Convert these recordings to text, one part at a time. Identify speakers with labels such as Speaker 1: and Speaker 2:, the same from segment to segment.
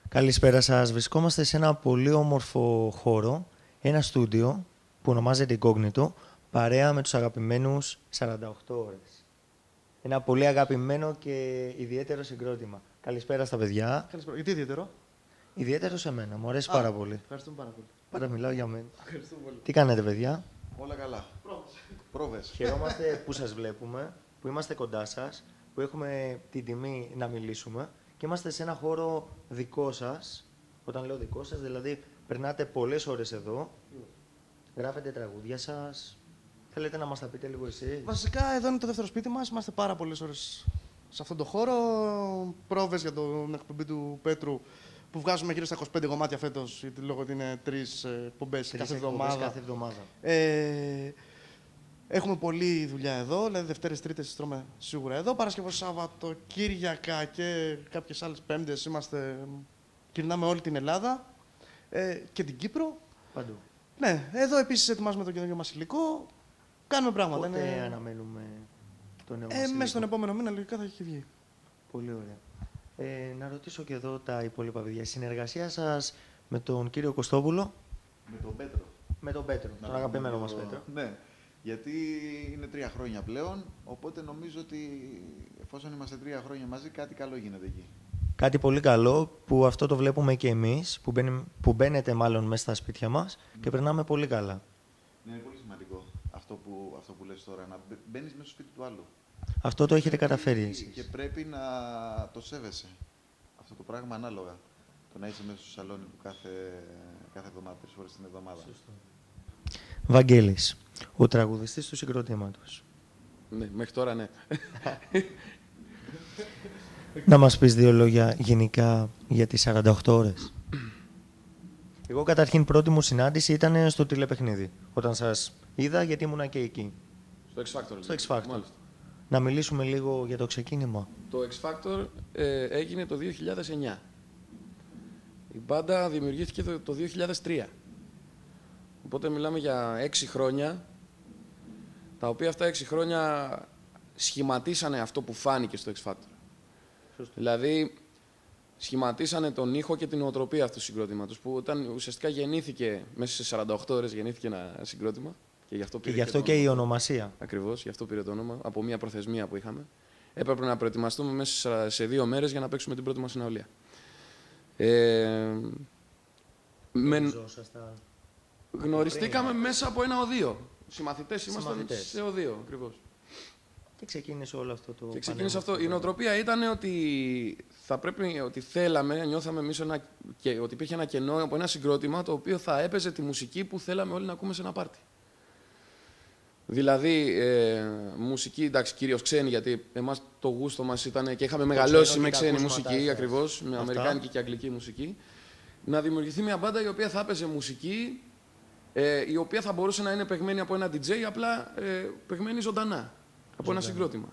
Speaker 1: Καλησπέρα σας. Βρισκόμαστε σε ένα πολύ όμορφο χώρο, ένα στούντιο που ονομάζεται Incognito, παρέα με τους αγαπημένους 48 ώρες. Ένα πολύ αγαπημένο και ιδιαίτερο συγκρότημα. Καλησπέρα στα παιδιά.
Speaker 2: Καλησπέρα. Γιατί ιδιαίτερο?
Speaker 1: Ιδιαίτερο σε μένα, μου αρέσει πάρα πολύ.
Speaker 2: Ευχαριστούμε πάρα πολύ.
Speaker 1: Πάντα μιλάω για μένα.
Speaker 2: Ευχαριστούμε πολύ.
Speaker 1: Τι κάνετε, παιδιά?
Speaker 3: Όλα καλά. Πρόβες.
Speaker 1: Χαιρόμαστε που σας βλέπουμε, που είμαστε κοντά σας, που έχουμε την τιμή να μιλήσουμε και είμαστε σε ένα χώρο δικό σας. Όταν λέω δικό σας, δηλαδή περνάτε πολλές ώρες εδώ, γράφετε τραγούδια σας. Θέλετε να μας τα πείτε λίγο εσείς?
Speaker 2: Βασικά, εδώ είναι το δεύτερο σπίτι μας. Είμαστε πάρα πολλές ώρες σε αυτόν τον χώρο. Πρόβες για την εκπομπή του Πέτρου που βγάζουμε γύρω στα 25 κομμάτια φέτος, γιατί λόγω ότι είναι 3 εκπομπές κάθε εβδομάδα. Έχουμε πολλή δουλειά εδώ, δηλαδή Δευτέρες, Τρίτες τρώμε σίγουρα εδώ. Παρασκευό, Σαββατοκύριακα και κάποιες άλλες Πέμπτες γυρνάμε όλη την Ελλάδα και την Κύπρο.
Speaker 1: Παντού.
Speaker 2: Ναι, εδώ επίσης ετοιμάζουμε το καινούργιο μας υλικό. Κάνουμε πράγματα.
Speaker 1: Πότε αναμένουμε το νέο μας
Speaker 2: Μέσα
Speaker 1: υλικό?
Speaker 2: στον επόμενο μήνα λογικά θα έχει βγει.
Speaker 1: Πολύ ωραία. Να ρωτήσω και εδώ τα υπόλοιπα παιδιά. Συνεργασία σας με τον κύριο Κωστόπουλο?
Speaker 3: Με τον Πέτρο.
Speaker 1: Με τον Πέτρο, τον αγαπημένο μας Πέτρο.
Speaker 3: Ναι, γιατί είναι 3 χρόνια πλέον, οπότε νομίζω ότι εφόσον είμαστε 3 χρόνια μαζί, κάτι καλό γίνεται εκεί.
Speaker 1: Κάτι πολύ καλό που αυτό το βλέπουμε και εμείς, που μπαίνετε μάλλον μέσα στα σπίτια μας και περνάμε πολύ καλά.
Speaker 3: Ναι, είναι πολύ σημαντικό αυτό που λες τώρα, να μπαίνεις μέσα στο σπίτι του άλλου.
Speaker 1: Αυτό το έχετε καταφέρει εσείς.
Speaker 3: Και πρέπει να το σέβεσαι αυτό το πράγμα ανάλογα. Το να είσαι μέσα στο σαλόνι του κάθε εβδομάδα, 3 φορές την εβδομάδα.
Speaker 1: Σωστό. Βαγγέλης, ο τραγουδιστής του συγκροτήματος.
Speaker 4: Ναι, μέχρι τώρα ναι.
Speaker 1: Να μας πεις 2 λόγια γενικά για τις 48 ώρες. Εγώ καταρχήν πρώτη μου συνάντηση ήταν στο τηλεπαιχνίδι. Όταν σας είδα, γιατί ήμουνα και εκεί.
Speaker 4: Στο X Factor.
Speaker 1: Στο X Factor.
Speaker 4: Μάλιστα.
Speaker 1: Να μιλήσουμε λίγο για το ξεκίνημα.
Speaker 4: Το X Factor έγινε το 2009. Η μπάντα δημιουργήθηκε το 2003. Οπότε μιλάμε για 6 χρόνια, τα οποία αυτά 6 χρόνια σχηματίσανε αυτό που φάνηκε στο X Factor.
Speaker 1: Σωστό.
Speaker 4: Δηλαδή, σχηματίσανε τον ήχο και την νοοτροπία αυτού του συγκρότηματος, που όταν ουσιαστικά γεννήθηκε, μέσα σε 48 ώρες γεννήθηκε ένα συγκρότημα. Και γι' αυτό,
Speaker 1: Και γι' αυτό και η ονομασία.
Speaker 4: Ακριβώς, γι' αυτό πήρε το όνομα, από μια προθεσμία που είχαμε. Έπρεπε να προετοιμαστούμε μέσα σε 2 μέρες για να παίξουμε την πρώτη μας συναυλία. Γνωριστήκαμε μέσα από ένα οδείο. Συμμαθητές ήμασταν σε οδείο, ακριβώς.
Speaker 1: Και ξεκίνησε όλο αυτό το.
Speaker 4: Και ξεκίνησε αυτό. Η νοοτροπία ήταν ότι θέλαμε, νιώθαμε εμείς ότι υπήρχε ένα κενό από ένα συγκρότημα το οποίο θα έπαιζε τη μουσική που θέλαμε όλοι να ακούμε σε ένα πάρτι. Δηλαδή, μουσική, εντάξει, κυρίως ξένη, γιατί εμάς το γούστο μας ήταν και είχαμε μεγαλώσει με ξένη μουσική, ακριβώς, με αμερικάνικη και αγγλική μουσική. Να δημιουργηθεί μια μπάντα η οποία θα έπαιζε μουσική, η οποία θα μπορούσε να είναι παιγμένη από ένα DJ, απλά παιγμένη ζωντανά, από ένα συγκρότημα.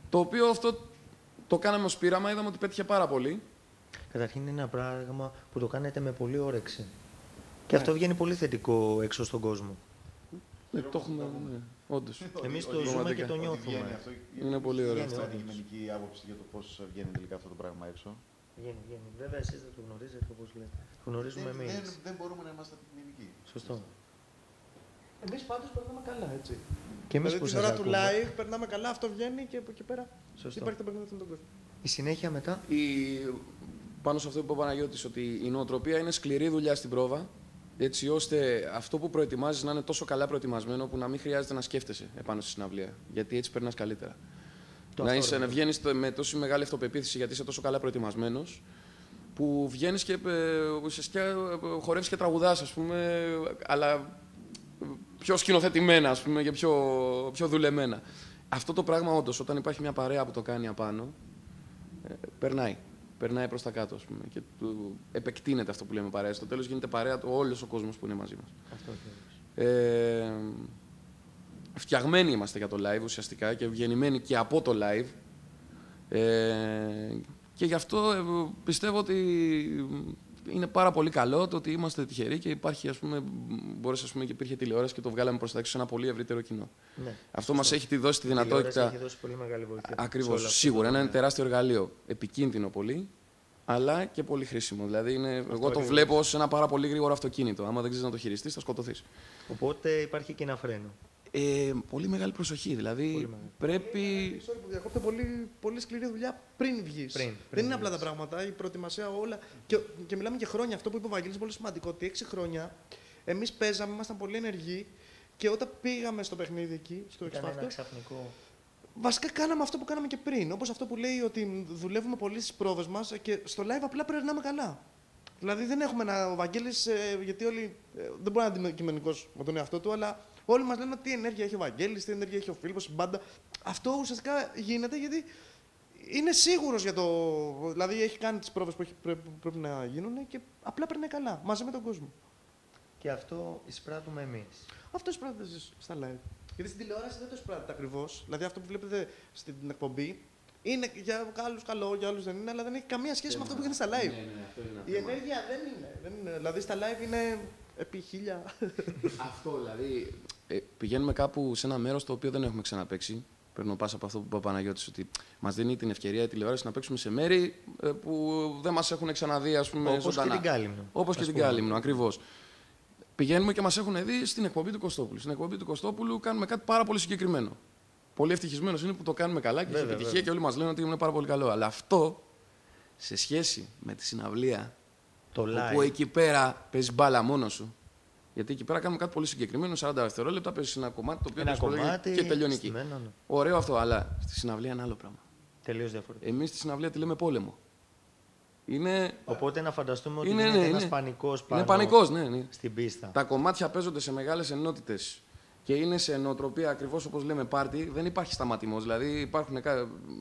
Speaker 4: Το οποίο αυτό το κάναμε ως πείραμα, είδαμε ότι πέτυχε πάρα πολύ.
Speaker 1: Καταρχήν είναι ένα πράγμα που το κάνετε με πολύ όρεξη. Και αυτό βγαίνει πολύ θετικό έξω στον κόσμο.
Speaker 4: Το έχουμε, ναι, όντως.
Speaker 1: Εμείς το ζούμε και το νιώθουμε.
Speaker 4: Είναι πολύ ωραίο
Speaker 3: Αυτό
Speaker 4: αυτό.
Speaker 3: είναι αντικειμενική άποψη για το πώς βγαίνει τελικά αυτό το πράγμα έξω.
Speaker 1: Βγαίνει. Βέβαια, εσείς δεν το γνωρίζετε όπως λέτε. Το γνωρίζουμε εμείς.
Speaker 3: Δεν μπορούμε να είμαστε αντικειμενικοί.
Speaker 1: Σωστό.
Speaker 2: Εμείς πάντως περνάμε καλά, έτσι.
Speaker 1: Και εμείς
Speaker 2: Δηλαδή
Speaker 1: που
Speaker 2: την
Speaker 1: σας
Speaker 2: ώρα του
Speaker 1: ακούμε.
Speaker 2: live περνάμε καλά, αυτό βγαίνει και από εκεί πέρα
Speaker 1: Σωστό.
Speaker 2: υπάρχει το παιχνίδι με τον κόσμο.
Speaker 1: Η συνέχεια μετά.
Speaker 4: Πάνω σε αυτό που είπε ο Παναγιώτης, ότι η νοοτροπία είναι σκληρή δουλειά στην πρόβα, έτσι ώστε αυτό που προετοιμάζεις να είναι τόσο καλά προετοιμασμένο που να μην χρειάζεται να σκέφτεσαι επάνω στη συναυλία. Γιατί έτσι περνάς καλύτερα. Να βγαίνεις με τόση μεγάλη αυτοπεποίθηση γιατί είσαι τόσο καλά προετοιμασμένος, που βγαίνεις και ουσιαστικά χορεύεις και τραγουδάς, ας πούμε, αλλά πιο σκηνοθετημένα, ας πούμε, και πιο δουλεμένα. Αυτό το πράγμα, όντως, όταν υπάρχει μια παρέα που το κάνει απάνω, περνάει. Περνάει προς τα κάτω, ας πούμε, και επεκτείνεται αυτό που λέμε παρέα. Στο τέλος γίνεται παρέα όλος ο κόσμος που είναι μαζί μας.
Speaker 1: Αυτό
Speaker 4: Φτιαγμένοι είμαστε για το live ουσιαστικά και ευγενημένοι και από το live. Και γι' αυτό πιστεύω ότι είναι πάρα πολύ καλό το ότι είμαστε τυχεροί και υπάρχει, ας πούμε, και υπήρχε τηλεόραση και το βγάλαμε προς τα έξω σε ένα πολύ ευρύτερο κοινό.
Speaker 1: Ναι,
Speaker 4: αυτό μας έχει δώσει τη δυνατότητα.
Speaker 1: Έχει δώσει πολύ μεγάλη βοήθεια.
Speaker 4: Ακριβώς, σίγουρα. Είναι ένα τεράστιο εργαλείο. Επικίνδυνο πολύ, αλλά και πολύ χρήσιμο. Δηλαδή, εγώ το
Speaker 1: ακριβώς.
Speaker 4: βλέπω ως ένα πάρα πολύ γρήγορο αυτοκίνητο. Άμα δεν ξέρεις να το χειριστείς, θα σκοτωθείς.
Speaker 1: Οπότε υπάρχει και ένα φρένο.
Speaker 4: Πολύ μεγάλη προσοχή. Δηλαδή,
Speaker 1: Πολύ μεγάλη.
Speaker 4: πρέπει.
Speaker 2: Sorry που διακόπτω, πολύ σκληρή δουλειά πριν βγει.
Speaker 1: Πριν
Speaker 2: Δεν είναι απλά
Speaker 1: βγεις.
Speaker 2: τα πράγματα, η προετοιμασία, όλα. Και μιλάμε και χρόνια. Αυτό που είπε ο Βαγγέλης είναι πολύ σημαντικό. Ότι 6 χρόνια εμείς παίζαμε, ήμασταν πολύ ενεργοί και όταν πήγαμε στο παιχνίδι εκεί, στο X
Speaker 1: Ήταν ένα
Speaker 2: Factor,
Speaker 1: ξαφνικό.
Speaker 2: βασικά κάναμε αυτό που κάναμε και πριν. Όπως αυτό που λέει ότι δουλεύουμε πολύ στις πρόβες μας και στο live απλά περνάμε καλά. Δηλαδή δεν έχουμε ο Βαγγέλης, γιατί όλοι. Δεν μπορεί να είναι αντικειμενικός με τον εαυτό του, αλλά όλοι μας λένε τι ενέργεια έχει ο Βαγγέλης, τι ενέργεια έχει ο Φίλιππος, η μπάντα. Αυτό ουσιαστικά γίνεται γιατί είναι σίγουρος για το. Δηλαδή έχει κάνει τις πρόβες που πρέπει να γίνουν και απλά περνάει καλά μαζί με τον κόσμο.
Speaker 1: Και αυτό εισπράττουμε εμείς.
Speaker 2: Αυτό εισπράττεται στα live. Γιατί στην τηλεόραση δεν το εισπράττεται ακριβώς. Δηλαδή αυτό που βλέπετε στην εκπομπή είναι για άλλους καλό, για άλλους δεν είναι, αλλά δεν έχει καμία σχέση με αυτό που γίνεται στα live. Η ενέργεια δεν είναι. Δηλαδή στα live είναι επί 1000.
Speaker 4: Αυτό δηλαδή. Πηγαίνουμε κάπου σε ένα μέρος το οποίο δεν έχουμε ξαναπαίξει. Παίρνω πάσα από αυτό που είπε ο Παναγιώτης, ότι μας δίνει την ευκαιρία η τηλεόραση να παίξουμε σε μέρη που δεν μας έχουν ξαναδεί, ας πούμε,
Speaker 1: Όπως
Speaker 4: ζωντανά.
Speaker 1: και την Κάλυμνο.
Speaker 4: Όπως και
Speaker 1: ας
Speaker 4: την
Speaker 1: πούμε.
Speaker 4: Κάλυμνο, ακριβώς. Πηγαίνουμε και μας έχουν δει στην εκπομπή του Κωστόπουλου. Στην εκπομπή του Κωστόπουλου κάνουμε κάτι πάρα πολύ συγκεκριμένο. Πολύ ευτυχισμένος είναι που το κάνουμε καλά και έχει
Speaker 1: Βέβαια,
Speaker 4: επιτυχία
Speaker 1: βέβαια.
Speaker 4: και όλοι μας λένε ότι είναι πάρα πολύ καλό. Αλλά αυτό σε σχέση με τη συναυλία,
Speaker 1: Το live.
Speaker 4: όπου εκεί πέρα παίζει μπάλα μόνο σου. Γιατί εκεί πέρα κάνουμε κάτι πολύ συγκεκριμένο, 40 δευτερόλεπτα, παίζει ένα κομμάτι το οποίο
Speaker 1: Ένα
Speaker 4: το έχεις
Speaker 1: κομμάτι
Speaker 4: και τελειώνει εκεί.
Speaker 1: στημένο, ναι.
Speaker 4: Ωραίο αυτό, αλλά στη συναυλία είναι άλλο πράγμα.
Speaker 1: Τελείως διαφορετικό.
Speaker 4: Εμείς στη συναυλία τη λέμε πόλεμο. Είναι,
Speaker 1: Οπότε να φανταστούμε ότι
Speaker 4: είναι,
Speaker 1: είναι,
Speaker 4: ναι,
Speaker 1: ένας
Speaker 4: είναι.
Speaker 1: πανικός πάνω
Speaker 4: Είναι πανικός, ναι.
Speaker 1: στην πίστα.
Speaker 4: Τα κομμάτια παίζονται σε μεγάλες ενότητες και είναι σε νοοτροπία ακριβώς όπως λέμε πάρτι. Δεν υπάρχει σταματημός. Δηλαδή υπάρχουν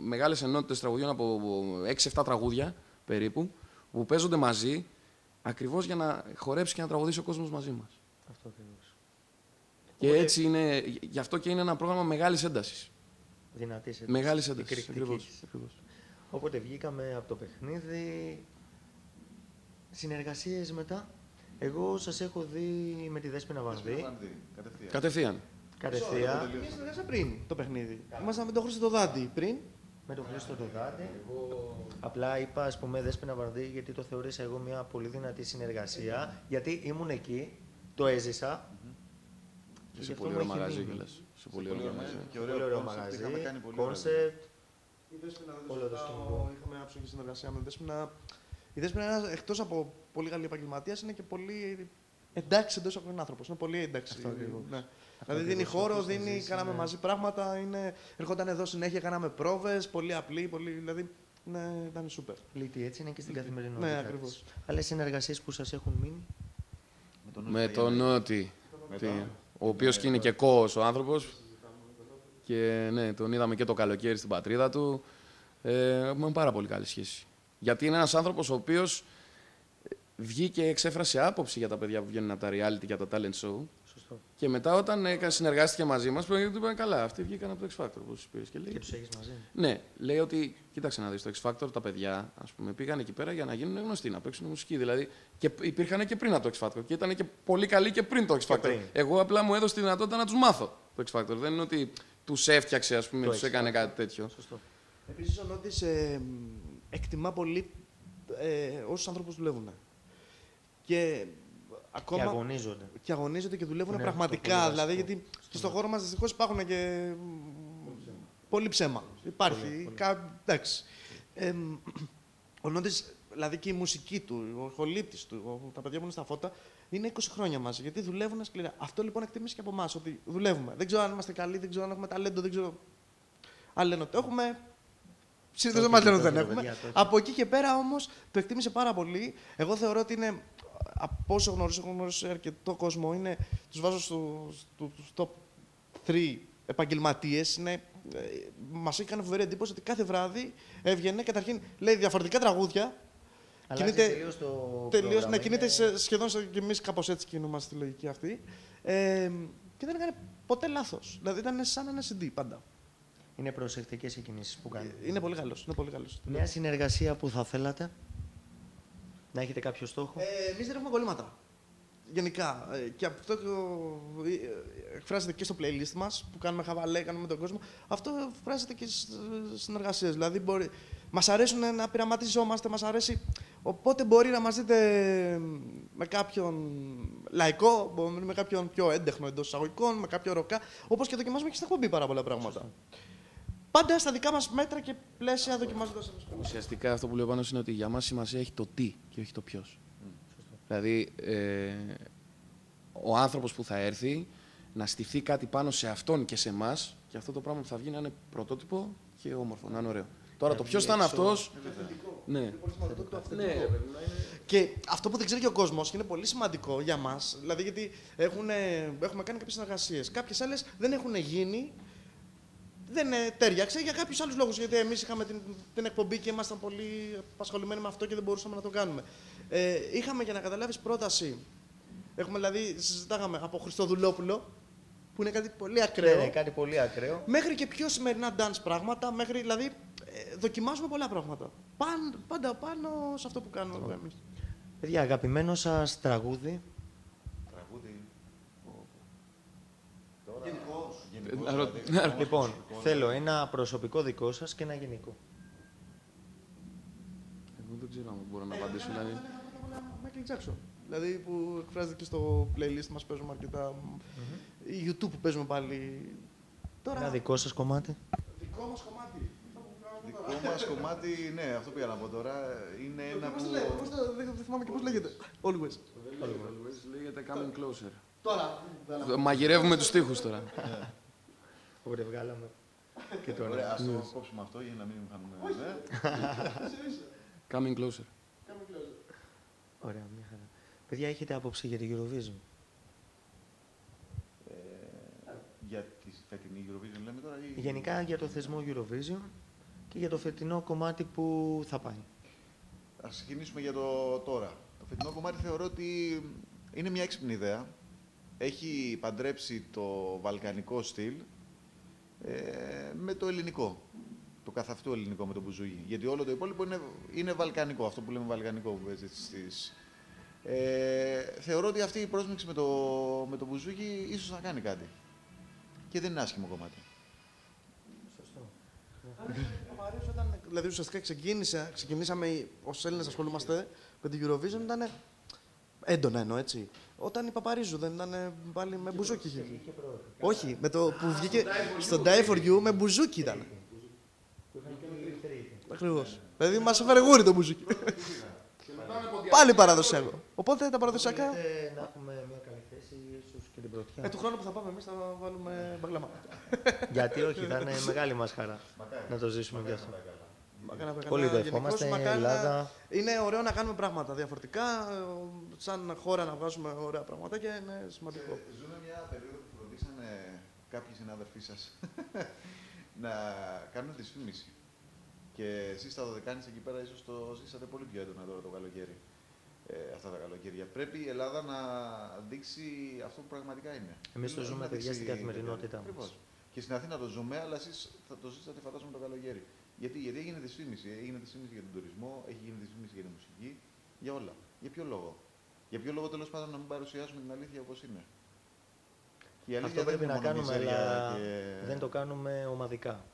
Speaker 4: μεγάλες ενότητες τραγουδιών από 6-7 τραγούδια περίπου που παίζονται μαζί ακριβώς για να χορέψει και να τραγουδήσει ο κόσμος μαζί μας.
Speaker 1: Αυτό ακριβώς.
Speaker 4: Και έτσι είναι, γι' αυτό και είναι ένα πρόγραμμα μεγάλης έντασης.
Speaker 1: Δυνατής έντασης.
Speaker 4: Μεγάλης έντασης.
Speaker 1: Εκρηκτικής.
Speaker 4: Ακριβώς.
Speaker 1: Οπότε βγήκαμε από το παιχνίδι. Συνεργασίες μετά. Εγώ σας έχω δει με τη Δέσποινα Βανδύ.
Speaker 3: Κατευθείαν.
Speaker 4: Κατευθείαν.
Speaker 1: Κατευθείαν.
Speaker 2: Μια συνεργασία πριν το παιχνίδι. Ήμασταν με τον Χρήστο το Δάντη πριν.
Speaker 1: Με τον Χρήστο το Δάντη. Απλά είπα, ας πούμε, Δέσποινα Βανδύ, γιατί το θεώρησα εγώ μια πολύ δυνατή συνεργασία. Γιατί ήμουν εκεί, το έζησα.
Speaker 4: Και σε
Speaker 1: γι' αυτό
Speaker 4: πολύ
Speaker 1: μου
Speaker 4: ωραίο
Speaker 1: έχει
Speaker 4: μαγαζί
Speaker 1: μείνει.
Speaker 4: κιόλας. Σε πολύ ωραίο μαγαζί.
Speaker 3: Και
Speaker 1: Πολύ
Speaker 3: ωραίο
Speaker 1: ωραίο
Speaker 3: concept,
Speaker 1: μαγαζί,
Speaker 3: είχαμε κάνει πολύ ωραία
Speaker 1: κόνσεπτ.
Speaker 2: Η Δέσποινα δεν
Speaker 1: Όλο το
Speaker 2: το
Speaker 1: σκηνικό.
Speaker 2: συζητάω. Είχαμε άψογη συνεργασία με την Δέσποινα. Η Δέσποινα, εκτός από πολύ καλή επαγγελματία, είναι και πολύ εντάξει εντός από τον άνθρωπο. Είναι πολύ εντάξει.
Speaker 1: Αυτό ακριβώς.
Speaker 2: Ναι.
Speaker 1: Αυτό
Speaker 2: Δηλαδή δίνει
Speaker 1: ακριβώς,
Speaker 2: χώρο,
Speaker 1: όπως το
Speaker 2: δίνει,
Speaker 1: ζήσει,
Speaker 2: κάναμε
Speaker 1: ναι.
Speaker 2: μαζί πράγματα. Ερχόταν εδώ συνέχεια, κάναμε πρόβες, πολύ απλή, πολύ, δηλαδή ήταν σούπερ.
Speaker 1: Λίτη, έτσι είναι και στην καθημερινότητα.
Speaker 2: Ναι,
Speaker 1: της.
Speaker 2: ακριβώς.
Speaker 1: Άλλες συνεργασίες που σας έχουν μείνει.
Speaker 4: Με τον Νότι.
Speaker 3: τον-
Speaker 4: Ο οποίος και είναι και κόος ο άνθρωπος. Και ναι, τον είδαμε και το καλοκαίρι στην πατρίδα του. Έχουμε πάρα πολύ καλή σχέση. Γιατί είναι ένας άνθρωπος ο οποίος βγήκε και εξέφρασε άποψη για τα παιδιά που βγαίνουν από τα reality, για τα talent show.
Speaker 1: Σωστό.
Speaker 4: Και μετά όταν συνεργάστηκε μαζί μας, του είπαν καλά, αυτοί βγήκαν από το X Factor, όπως είπες. Και λέει,
Speaker 1: Και τους έχεις μαζί.
Speaker 4: ναι, λέει ότι, κοίταξε να δεις, το X Factor τα παιδιά, ας πούμε, πήγαν εκεί πέρα για να γίνουν γνωστοί, να παίξουν μουσική. Δηλαδή, και υπήρχαν και πριν από το X Factor και ήταν και πολύ καλοί και πριν το X Factor.
Speaker 1: πριν.
Speaker 4: Εγώ απλά μου έδωσε τη δυνατότητα να τους μάθω το X Factor. Δεν είναι ότι τους έφτιαξε, ας πούμε,
Speaker 1: Το
Speaker 4: τους
Speaker 1: X
Speaker 4: έκανε
Speaker 1: Factor.
Speaker 4: κάτι τέτοιο.
Speaker 1: Σωστό.
Speaker 2: Επίσης ο Νότης εκτιμά πολύ όσους ανθρώπους δουλεύουν. Και ακόμα.
Speaker 1: Και αγωνίζονται.
Speaker 2: Και αγωνίζονται και δουλεύουν
Speaker 1: Ναι, αυτό
Speaker 2: πραγματικά.
Speaker 1: πολύ
Speaker 2: Δηλαδή,
Speaker 1: βασικό.
Speaker 2: γιατί και στον χώρο μας δυστυχώς υπάρχουν και πολύ ψέμα. Υπάρχει.
Speaker 1: Πολύ.
Speaker 2: Εντάξει. Ο Νόντις, δηλαδή και η μουσική του, ο χολύπτης του, τα παιδιά που είναι στα φώτα, είναι 20 χρόνια μαζί. Γιατί δουλεύουν σκληρά. Αυτό λοιπόν εκτιμήσει και από εμά, ότι δουλεύουμε. Δεν ξέρω αν είμαστε καλοί, δεν ξέρω αν έχουμε ταλέντο, δεν ξέρω. Άλλοι λένε ότι έχουμε. Συνήθως δεν μας λένε ότι δεν έχουμε.
Speaker 1: παιδιά, τότε.
Speaker 2: Από εκεί και πέρα όμως το εκτίμησε πάρα πολύ. Εγώ θεωρώ ότι είναι. Από όσο γνωρίζω, έχω γνωρίσει αρκετό κόσμο, τους βάζω στους top 3 επαγγελματίες. Μας έχει κάνει φοβερή εντύπωση ότι κάθε βράδυ έβγαινε, καταρχήν λέει διαφορετικά τραγούδια.
Speaker 1: Αλλάζει
Speaker 2: Κινείται
Speaker 1: τελείως το
Speaker 2: τελείως,
Speaker 1: πρόγραμμα,
Speaker 2: να κινείται
Speaker 1: είναι-
Speaker 2: σχεδόν και εμείς κάπως έτσι κινούμαστε στη λογική αυτή. Και δεν έκανε ποτέ λάθος. Δηλαδή ήταν σαν ένα CD πάντα.
Speaker 1: Είναι προσεκτικές οι κινήσεις που κάνουν.
Speaker 2: Είναι πολύ καλός. Είναι πολύ καλός.
Speaker 1: Μια συνεργασία που θα θέλατε να έχετε κάποιο στόχο.
Speaker 2: Εμείς δεν έχουμε κολλήματα. γενικά. Και αυτό εκφράζεται και στο playlist μας που κάνουμε χαβαλέ, κάνουμε με τον κόσμο. Αυτό εκφράζεται και στις συνεργασίες. Δηλαδή, μας αρέσουν να πειραματιζόμαστε, μας αρέσει. Οπότε μπορεί να μας δείτε με κάποιον λαϊκό, με κάποιον πιο έντεχνο εντός εισαγωγικών, με κάποιο ροκά. Όπως και δοκιμάζουμε και στην εκπομπή πάρα πολλά πράγματα. Πάντα στα δικά μας μέτρα και πλαίσια δοκιμάζοντας.
Speaker 4: Ουσιαστικά αυτό που λέω πάνω είναι ότι για μας σημασία έχει το τι και όχι το ποιος. Δηλαδή, ο άνθρωπος που θα έρθει να στηθεί κάτι πάνω σε αυτόν και σε εμάς και αυτό το πράγμα που θα βγει να είναι πρωτότυπο και όμορφο, να είναι ωραίο. Τώρα το ποιος θα είναι αυτός. Ναι.
Speaker 2: Και αυτό που δεν ξέρει και ο κόσμος και είναι πολύ σημαντικό για μας, δηλαδή γιατί έχουμε κάνει κάποιες συνεργασίες. Κάποιες άλλες δεν έχουν γίνει. Δεν τέριαξε για κάποιους άλλους λόγους. Γιατί εμείς είχαμε την εκπομπή και ήμασταν πολύ απασχολημένοι με αυτό και δεν μπορούσαμε να το κάνουμε. Είχαμε, για να καταλάβεις, πρόταση. Συζητάγαμε από Χριστοδουλόπουλο, που είναι κάτι πολύ ακραίο.
Speaker 1: Ναι, κάτι πολύ ακραίο.
Speaker 2: Μέχρι και πιο σημερινά dance πράγματα. Δηλαδή, δοκιμάζουμε πολλά πράγματα. Πάντα πάνω σε αυτό που κάνουμε εμείς.
Speaker 1: Παιδιά, αγαπημένο σας τραγούδι. Λοιπόν, θέλω ένα προσωπικό δικό σας και ένα γενικό.
Speaker 4: Εγώ δεν ξέρω αν μπορώ να απαντήσω. Δηλαδή.
Speaker 2: Michael Jackson. Δηλαδή που εκφράζεται και στο playlist μας, παίζουμε αρκετά. YouTube που παίζουμε πάλι.
Speaker 1: Τώρα... Ένα δικό σας κομμάτι.
Speaker 2: Δικό μας κομμάτι.
Speaker 3: Δικό μας κομμάτι, ναι, αυτό πήγα να πω τώρα. Είναι ένα που...
Speaker 2: Δεν θυμάμαι και πώς λέγεται. Always.
Speaker 4: Λέγεται Coming Closer.
Speaker 2: Τώρα.
Speaker 4: Μαγειρεύουμε τους στίχους τώρα.
Speaker 1: Ωραία, βγάλαμε. Και τώρα.
Speaker 3: Ωραία, ας το κόψουμε αυτό για να μην χάνουμε.
Speaker 4: Coming Closer.
Speaker 1: Ωραία, μια χαρά. Παιδιά, έχετε άποψη για την Eurovision?
Speaker 3: Για τη φετινή Eurovision λέμε τώρα ή...
Speaker 1: Γενικά για το θεσμό Eurovision και για το φετινό κομμάτι που θα πάει.
Speaker 3: Ας ξεκινήσουμε για το τώρα. Το φετινό κομμάτι θεωρώ ότι είναι μια έξυπνη ιδέα. Έχει παντρέψει το βαλκανικό στυλ με το ελληνικό. Το καθ' αυτό ελληνικό με το μπουζούκι. Γιατί όλο το υπόλοιπο είναι βαλκανικό, αυτό που λέμε βαλκανικό που παίζει στις... θεωρώ ότι αυτή η πρόσμιξη με το μπουζούκι ίσως να κάνει κάτι. Και δεν είναι άσχημο κομμάτι.
Speaker 1: Σωστό.
Speaker 2: Δηλαδή ουσιαστικά ξεκινήσαμε ως Έλληνες να ασχολούμαστε με την Eurovision, ήταν έντονα εννοώ, έτσι. Όταν η Παπαρίζου δεν ήταν πάλι με μπουζούκι. Όχι, με το που βγήκε στο Die For You με μπουζούκι ήταν. Ακριβώς. Δηλαδή μας έφερε γούρι το μπουζούκι. Πάλι παραδοσιακό. Οπότε τα παραδοσιακά...
Speaker 1: Να έχουμε μια καλή θέση, ίσως και την πρωτιά.
Speaker 2: Του χρόνου που θα πάμε εμείς θα βάλουμε μπαγλάμα.
Speaker 1: Γιατί όχι, θα είναι μεγάλη μας χαρά να το ζήσουμε κι αυτό.
Speaker 2: Πολύ
Speaker 1: το ευχόμαστε, Ελλάδα.
Speaker 2: Είναι ωραίο να κάνουμε πράγματα διαφορετικά, σαν χώρα να βγάζουμε ωραία πράγματα και είναι σημαντικό.
Speaker 3: Ζούμε μια περίοδο που φροντίσανε κάποιοι συνάδελφοί σας να κάνουν δυσφήμιση. Και εσείς τα δωδεκάνησα εκεί πέρα ίσως το ζήσατε πολύ πιο έντονα τώρα το καλοκαίρι. Αυτά τα καλοκαίρια. Πρέπει η Ελλάδα να δείξει αυτό που πραγματικά είναι.
Speaker 1: Εμείς το ζούμε, παιδιά, στην καθημερινότητά μας.
Speaker 3: Ακριβώς. Και στην Αθήνα το ζούμε, αλλά εσείς θα το ζήσατε φαντάζομαι το καλοκαίρι. Γιατί έγινε δυσφήμιση. Έγινε δυσφήμιση για τον τουρισμό, έχει γίνει δυσφήμιση για τη μουσική, για όλα. Για ποιο λόγο? Για ποιο λόγο τέλος πάντων να μην παρουσιάσουμε την αλήθεια όπως είναι? Και η αλήθεια
Speaker 1: αυτό πρέπει να κάνουμε, αλλά
Speaker 3: και...
Speaker 1: δεν το κάνουμε ομαδικά.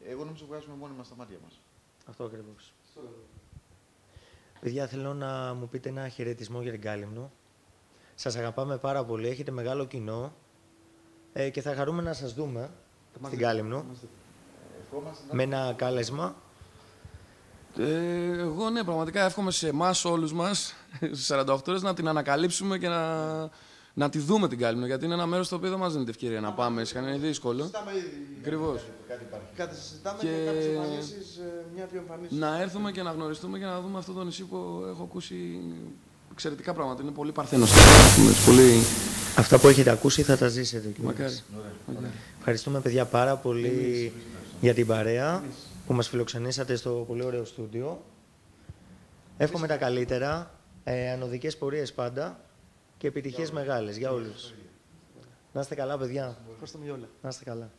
Speaker 3: Εγώ νομίζω βγάζουμε μόνοι μας τα μάτια μας.
Speaker 1: Αυτό ακριβώς. Παιδιά, θέλω να μου πείτε ένα χαιρετισμό για την Κάλυμνο. Σας αγαπάμε πάρα πολύ, έχετε μεγάλο κοινό και θα χαρούμε να σας δούμε στην Κάλυμνο με ένα κάλεσμα.
Speaker 4: Εγώ ναι, πραγματικά εύχομαι σε εμάς όλους μας, στις 48 ώρες, να την ανακαλύψουμε και να τη δούμε την Κάλυμνο. Γιατί είναι ένα μέρος στο οποίο δεν μας δίνεται ευκαιρία να πάμε, είναι δύσκολο.
Speaker 2: Συζητάμε ήδη.
Speaker 4: Ακριβώς.
Speaker 2: Κάτι συζητάμε και κάποιες εμφανίσεις, μια-δυο εμφανίσεις.
Speaker 4: Να έρθουμε και να γνωριστούμε και να δούμε αυτό το νησί που έχω ακούσει εξαιρετικά πράγματα. Είναι πολύ παρθένο. Πολύ...
Speaker 1: Αυτά που έχετε ακούσει θα τα ζήσετε.
Speaker 4: Μακάρι.
Speaker 1: Ευχαριστούμε, παιδιά, πάρα πολύ για την παρέα που μας φιλοξενήσατε στο πολύ ωραίο στούντιο. Εύχομαι τα καλύτερα, ανωδικές πορείες πάντα και επιτυχίες μεγάλες για όλους. Να είστε καλά, παιδιά.
Speaker 2: Ευχαριστούμε για όλα.
Speaker 1: Να είστε καλά.